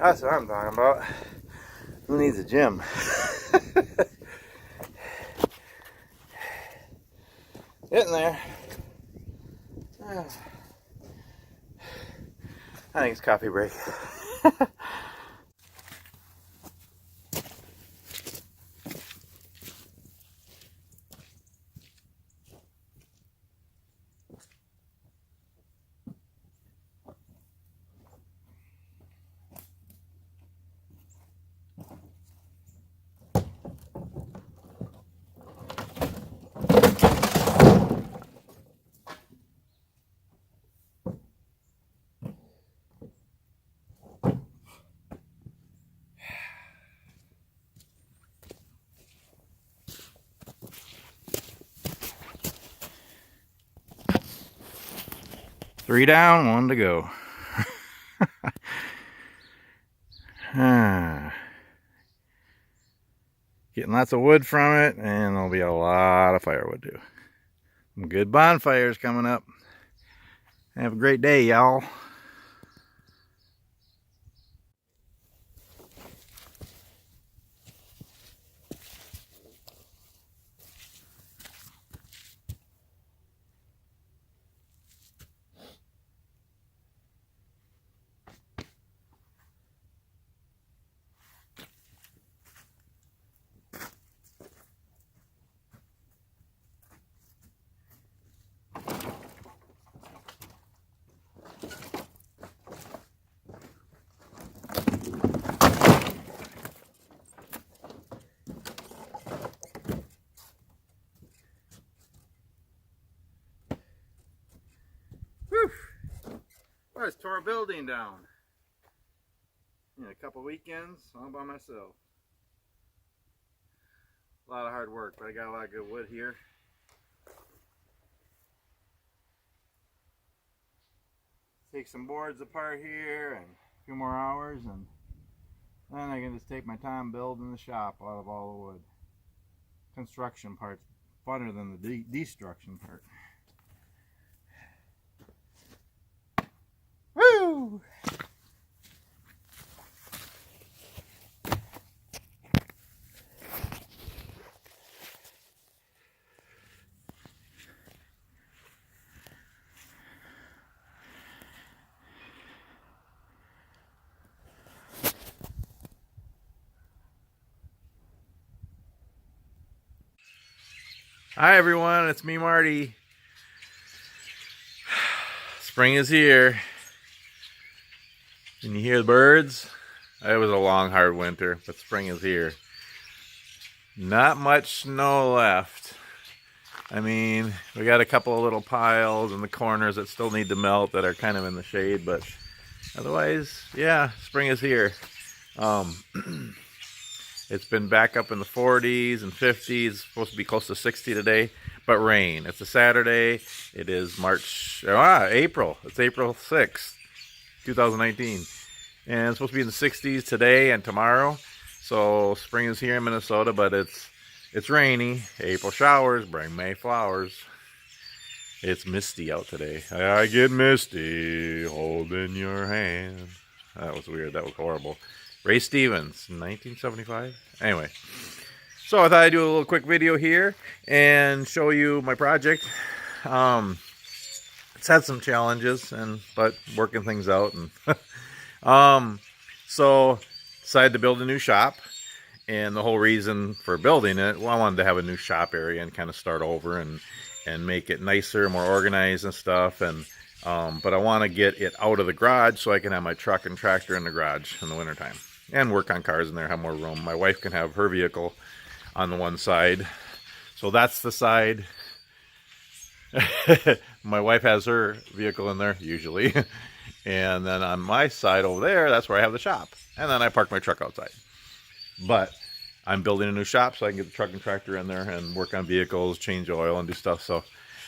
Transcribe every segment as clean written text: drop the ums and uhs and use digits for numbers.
That's what I'm talking about. Who needs a gym? Getting there. I think it's coffee break. Three down, one to go. Getting lots of wood from it, and there'll be a lot of firewood too. Some good bonfires coming up. Have a great day, y'all. I just tore a building down in a couple weekends all by myself. A lot of hard work, but I got a lot of good wood here. Take some boards apart here and a few more hours, and then I can just take my time building the shop out of all the wood. Construction part's funner than the destruction part. Woo! Hi everyone, it's me, Marty. Spring is here. Can you hear the birds? It was a long, hard winter, but spring is here. Not much snow left. I mean, we got a couple of little piles in the corners that still need to melt that are kind of in the shade, but otherwise, yeah, spring is here. It's been back up in the 40s and 50s. It's supposed to be close to 60 today, but rain. It's a Saturday. It is April. It's April 6th, 2019. And it's supposed to be in the 60s today and tomorrow. So spring is here in Minnesota, but it's rainy. April showers bring May flowers. It's misty out today. I get misty holding your hand. That was weird. That was horrible. Ray Stevens, 1975. Anyway, so I thought I'd do a little quick video here and show you my project. It's had some challenges, but working things out. And so decided to build a new shop. And the whole reason for building it, well, I wanted to have a new shop area and kind of start over and make it nicer, more organized and stuff. And but I want to get it out of the garage so I can have my truck and tractor in the garage in the wintertime. And work on cars in there, have more room. My wife can have her vehicle on the one side. So that's the side. My wife has her vehicle in there, usually. And then on my side over there, that's where I have the shop. And then I park my truck outside. But I'm building a new shop so I can get the truck and tractor in there and work on vehicles, change oil, and do stuff. So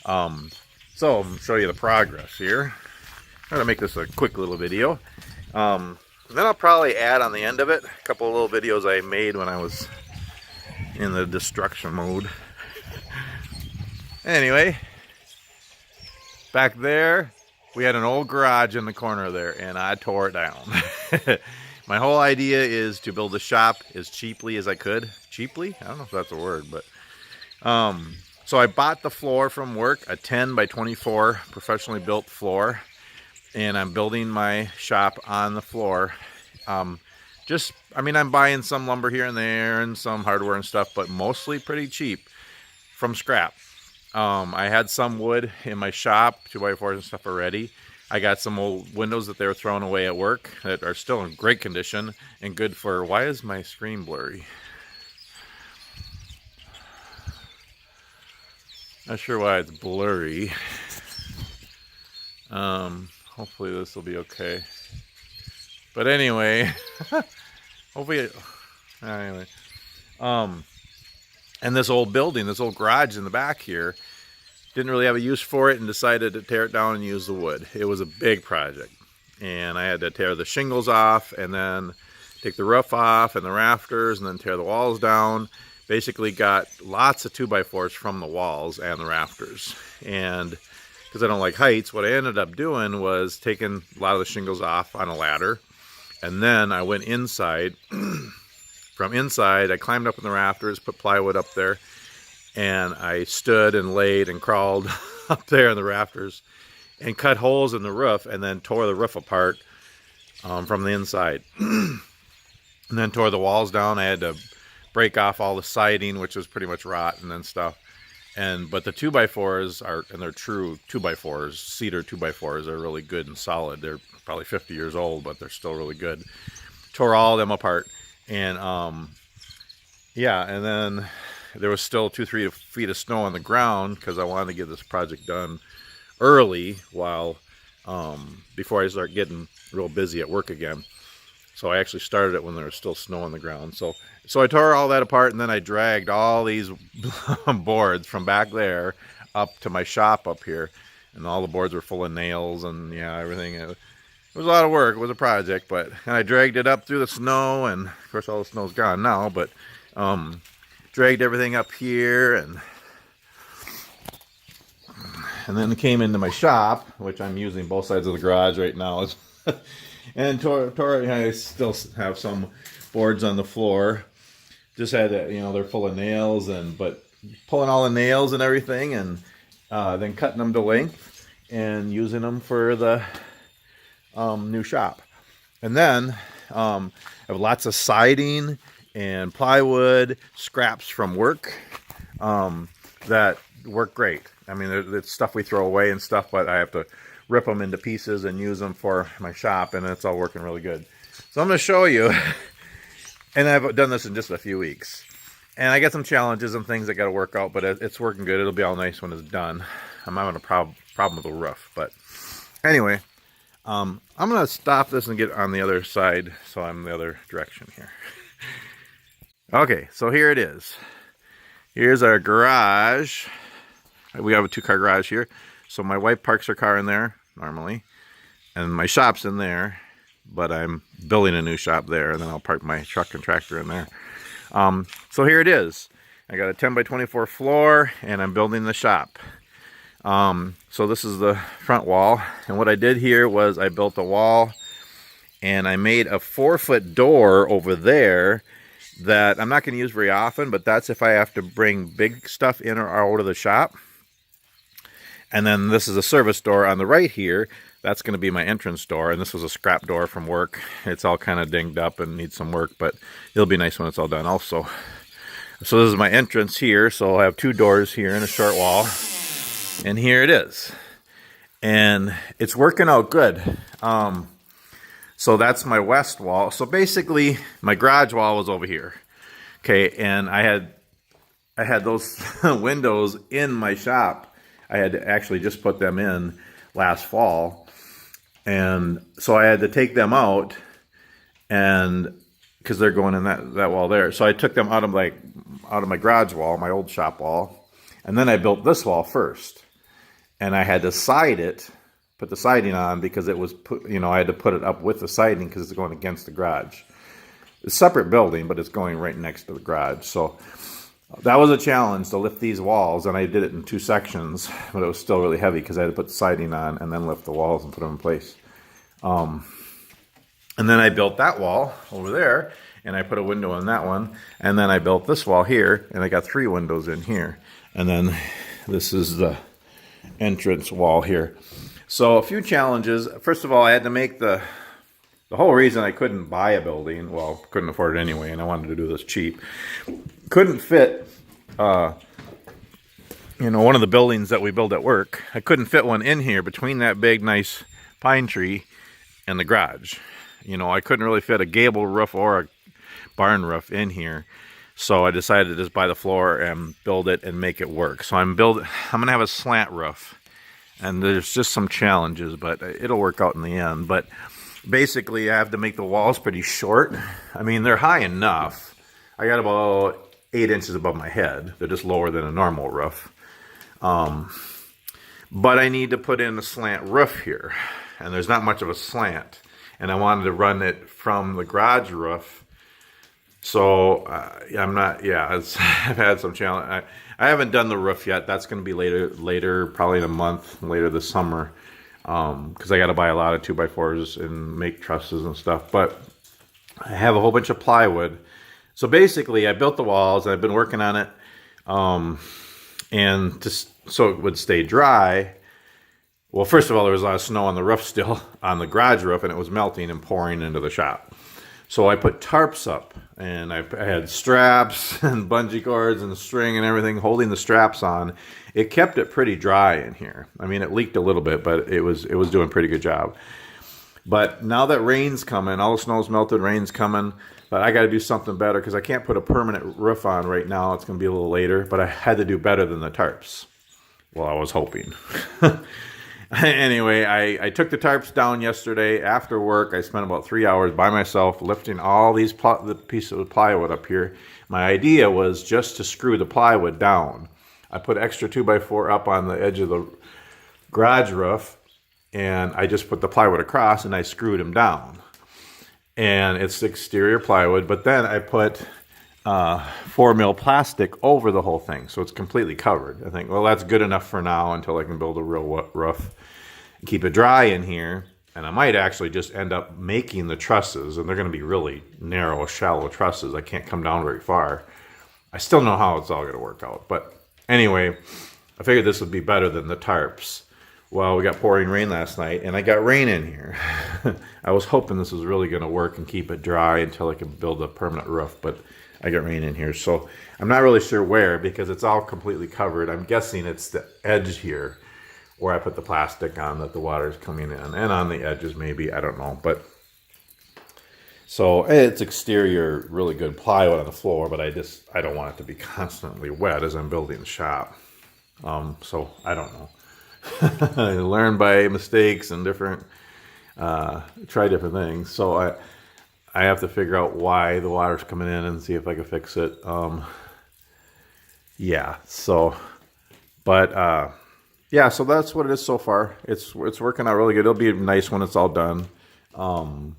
I'm going to show you the progress here. I'm going to make this a quick little video. Then I'll probably add on the end of it a couple of little videos I made when I was in the destruction mode. Anyway, back there, we had an old garage in the corner there, and I tore it down. My whole idea is to build a shop as cheaply as I could. Cheaply? I don't know if that's a word, but so I bought the floor from work, a 10 by 24 professionally built floor, and I'm building my shop on the floor. I mean, I'm buying some lumber here and there and some hardware and stuff, but mostly pretty cheap from scrap. I had some wood in my shop, 2x4s and stuff already. I got some old windows that they were throwing away at work that are still in great condition and good for... Why is my screen blurry? Not sure why it's blurry. Hopefully this will be okay. But anyway, hopefully anyway. And this old building, this old garage in the back here, didn't really have a use for it and decided to tear it down and use the wood. It was a big project. And I had to tear the shingles off and then take the roof off and the rafters and then tear the walls down. Basically got lots of 2x4s from the walls and the rafters. And because I don't like heights, what I ended up doing was taking a lot of the shingles off on a ladder. And then I went inside. From inside, I climbed up in the rafters, put plywood up there, and I stood and laid and crawled up there in the rafters and cut holes in the roof and then tore the roof apart from the inside. And then tore the walls down. I had to break off all the siding, which was pretty much rotten and stuff. But the 2x4s are, and they're true 2x4s, cedar 2x4s, are really good and solid. They're probably 50 years old, but they're still really good. Tore all of them apart. And yeah, and then there was still 2-3 feet of snow on the ground because I wanted to get this project done early while before I start getting real busy at work again. So I actually started it when there was still snow on the ground. So I tore all that apart, and then I dragged all these boards from back there up to my shop up here, and all the boards were full of nails and yeah, everything. It was a lot of work. It was a project, but and I dragged it up through the snow, and of course all the snow's gone now, but dragged everything up here and then came into my shop, which I'm using both sides of the garage right now. And I still have some boards on the floor. Just had to, they're full of nails, but pulling all the nails and everything, and then cutting them to length and using them for the new shop. And then I have lots of siding and plywood, scraps from work that work great. I mean, it's stuff we throw away and stuff, but I have to rip them into pieces and use them for my shop, and it's all working really good. So I'm going to show you, and I've done this in just a few weeks. And I got some challenges and things I got to work out, but it's working good. It'll be all nice when it's done. I'm having a problem with the roof, but anyway, I'm going to stop this and get on the other side, so I'm the other direction here. Okay, so here it is. Here's our garage. We have a 2-car garage here. So my wife parks her car in there normally, and my shop's in there, but I'm building a new shop there, and then I'll park my truck and tractor in there. So here it is. I got a 10 by 24 floor, and I'm building the shop. So this is the front wall, and what I did here was I built a wall, and I made a 4-foot door over there that I'm not going to use very often, but that's if I have to bring big stuff in or out of the shop. And then this is a service door on the right here. That's going to be my entrance door, and this was a scrap door from work. It's all kind of dinged up and needs some work, but it'll be nice when it's all done also. So this is my entrance here, so I have 2 doors here and a short wall. And here it is. And it's working out good. So that's my west wall. So basically, my garage wall was over here. Okay, and I had those windows in my shop. I had to actually just put them in last fall, and so I had to take them out, and because they're going in that wall there. So I took them out of my garage wall, my old shop wall, and then I built this wall first, and I had to side it, put the siding on because it was I had to put it up with the siding because it's going against the garage. It's a separate building, but it's going right next to the garage. So that was a challenge to lift these walls, and I did it in 2 sections, but it was still really heavy because I had to put the siding on and then lift the walls and put them in place. And then I built that wall over there, and I put a window in that one. And then I built this wall here, and I got 3 windows in here. And then this is the entrance wall here. So a few challenges. First of all, I had to make the whole reason I couldn't buy a building, well, couldn't afford it anyway, and I wanted to do this cheap. Couldn't fit, one of the buildings that we build at work. I couldn't fit one in here between that big, nice pine tree and the garage. I couldn't really fit a gable roof or a barn roof in here. So I decided to just buy the floor and build it and make it work. So I'm going to have a slant roof. And there's just some challenges, but it'll work out in the end. But basically, I have to make the walls pretty short. I mean, they're high enough. I got about 8 inches above my head. They're just lower than a normal roof. But I need to put in a slant roof here. And there's not much of a slant. And I wanted to run it from the garage roof. So I've had some challenge. I haven't done the roof yet. That's going to be later, probably in a month, later this summer. Because I got to buy a lot of 2x4s and make trusses and stuff. But I have a whole bunch of plywood. So basically, I built the walls, and I've been working on it. And just so it would stay dry. Well, first of all, there was a lot of snow on the roof still, on the garage roof, and it was melting and pouring into the shop. So I put tarps up, and I had straps and bungee cords and string and everything holding the straps on. It kept it pretty dry in here. I mean, it leaked a little bit, but it was doing a pretty good job. But now that rain's coming, all the snow's melted, rain's coming, but I got to do something better because I can't put a permanent roof on right now. It's going to be a little later, but I had to do better than the tarps. Well, I was hoping. Anyway, I took the tarps down yesterday after work. I spent about 3 hours by myself lifting all these the pieces of plywood up here. My idea was just to screw the plywood down. I put extra 2x4 up on the edge of the garage roof, and I just put the plywood across, and I screwed them down. And it's exterior plywood, but then I put 4mm plastic over the whole thing, so it's completely covered. I think, well, that's good enough for now until I can build a real roof. Keep it dry in here, and I might actually just end up making the trusses, and they're going to be really narrow, shallow trusses. I can't come down very far. I still don't know how it's all going to work out, but anyway, I figured this would be better than the tarps. Well, we got pouring rain last night, and I got rain in here. I was hoping this was really going to work and keep it dry until I could build a permanent roof, but I got rain in here. So I'm not really sure where because it's all completely covered. I'm guessing it's the edge here where I put the plastic on that the water is coming in. And on the edges maybe, I don't know. But so it's exterior, really good plywood on the floor, but I don't want it to be constantly wet as I'm building the shop. So I don't know. I learn by mistakes and try different things. So I have to figure out why the water's coming in and see if I can fix it. So that's what it is so far. It's working out really good. It'll be nice when it's all done. So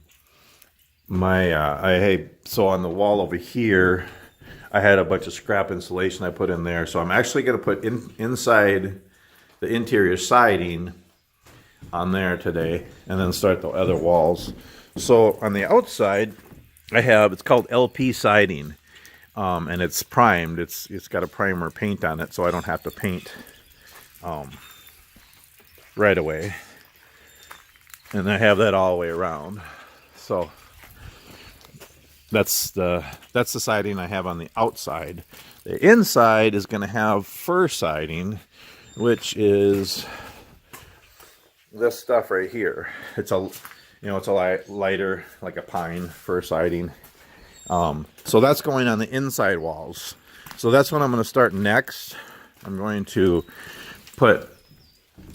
on the wall over here, I had a bunch of scrap insulation I put in there. So I'm actually going to put inside the interior siding on there today and then start the other walls. So on the outside, it's called LP siding, and it's primed. It's got a primer paint on it, so I don't have to paint right away. And I have that all the way around. So that's the siding I have on the outside. The inside is going to have fir siding, which is this stuff right here. It's a lighter, like a pine fir siding. So that's going on the inside walls. So that's what I'm going to start next. I'm going to put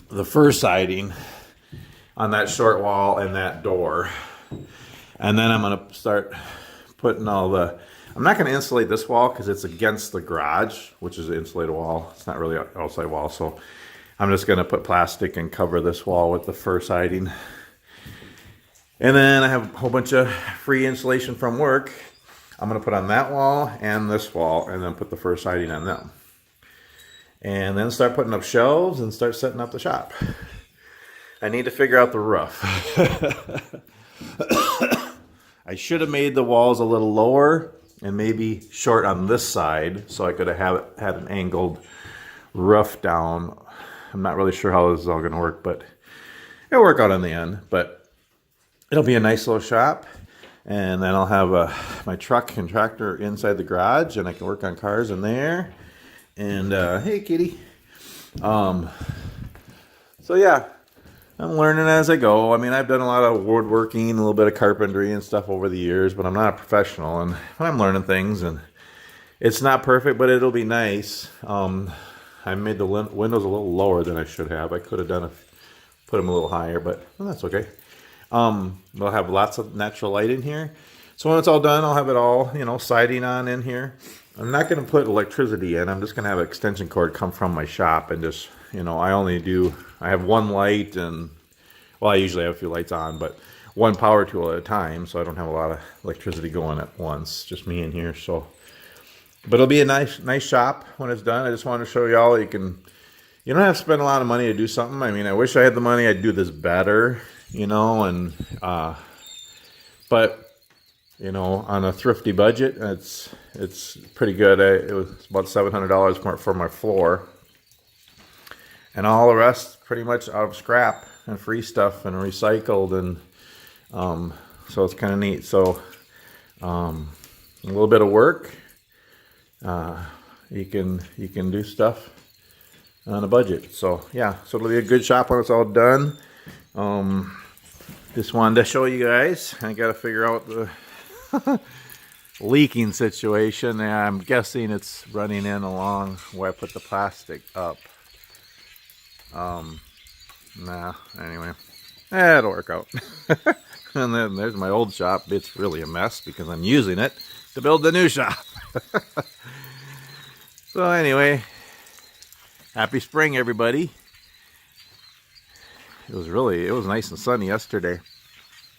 the fir siding on that short wall and that door. And then I'm going to start putting I'm not going to insulate this wall because it's against the garage, which is an insulated wall. It's not really an outside wall. So I'm just going to put plastic and cover this wall with the fir siding. And then I have a whole bunch of free insulation from work. I'm going to put on that wall and this wall and then put the fir siding on them. And then start putting up shelves and start setting up the shop. I need to figure out the roof. I should have made the walls a little lower and maybe short on this side so I could have had an angled roof down. I'm not really sure how this is all going to work, but it'll work out in the end. But it'll be a nice little shop. And then I'll have my truck and tractor inside the garage, and I can work on cars in there. And hey, kitty. So yeah, I'm learning as I go. I mean, I've done a lot of woodworking, a little bit of carpentry and stuff over the years, but I'm not a professional, and I'm learning things. And it's not perfect, but it'll be nice. I made the windows a little lower than I should have. I could have put them a little higher, but well, that's okay. We'll have lots of natural light in here. So when it's all done, I'll have it all, siding on in here. I'm not going to put electricity in. I'm just going to have an extension cord come from my shop and just, I have one light and, well, I usually have a few lights on, but one power tool at a time. So I don't have a lot of electricity going at once, just me in here. So, but it'll be a nice shop when it's done. I just wanted to show y'all you don't have to spend a lot of money to do something. I mean, I wish I had the money. I'd do this better. But on a thrifty budget, it's pretty good. It was about $700 for my floor, and all the rest pretty much out of scrap and free stuff and recycled, and so it's kind of neat. So a little bit of work, you can do stuff on a budget. So yeah, so it'll be a good shop when it's all done. Just wanted to show you guys. I got to figure out the leaking situation. Yeah, I'm guessing it's running in along where I put the plastic up. Anyway, it'll work out. And then there's my old shop. It's really a mess because I'm using it to build the new shop. So anyway, happy spring, everybody. It was nice and sunny yesterday.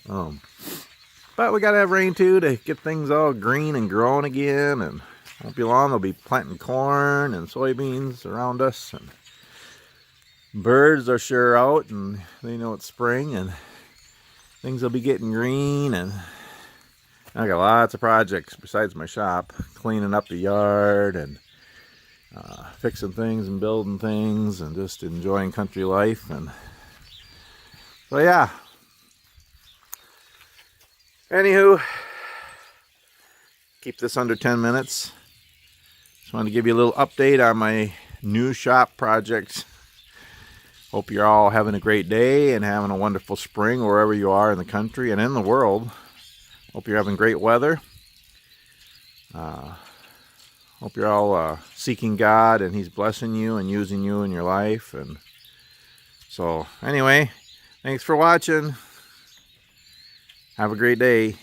But we gotta have rain too to get things all green and growing again, and won't be long they'll be planting corn and soybeans around us, and birds are sure out and they know it's spring and things will be getting green. And I got lots of projects besides my shop, cleaning up the yard and fixing things and building things and just enjoying country life. And so yeah, anywho, keep this under 10 minutes. Just wanted to give you a little update on my new shop project. Hope you're all having a great day and having a wonderful spring wherever you are in the country and in the world. Hope you're having great weather. Hope you're all seeking God and He's blessing you and using you in your life. And so anyway, thanks for watching. Have a great day.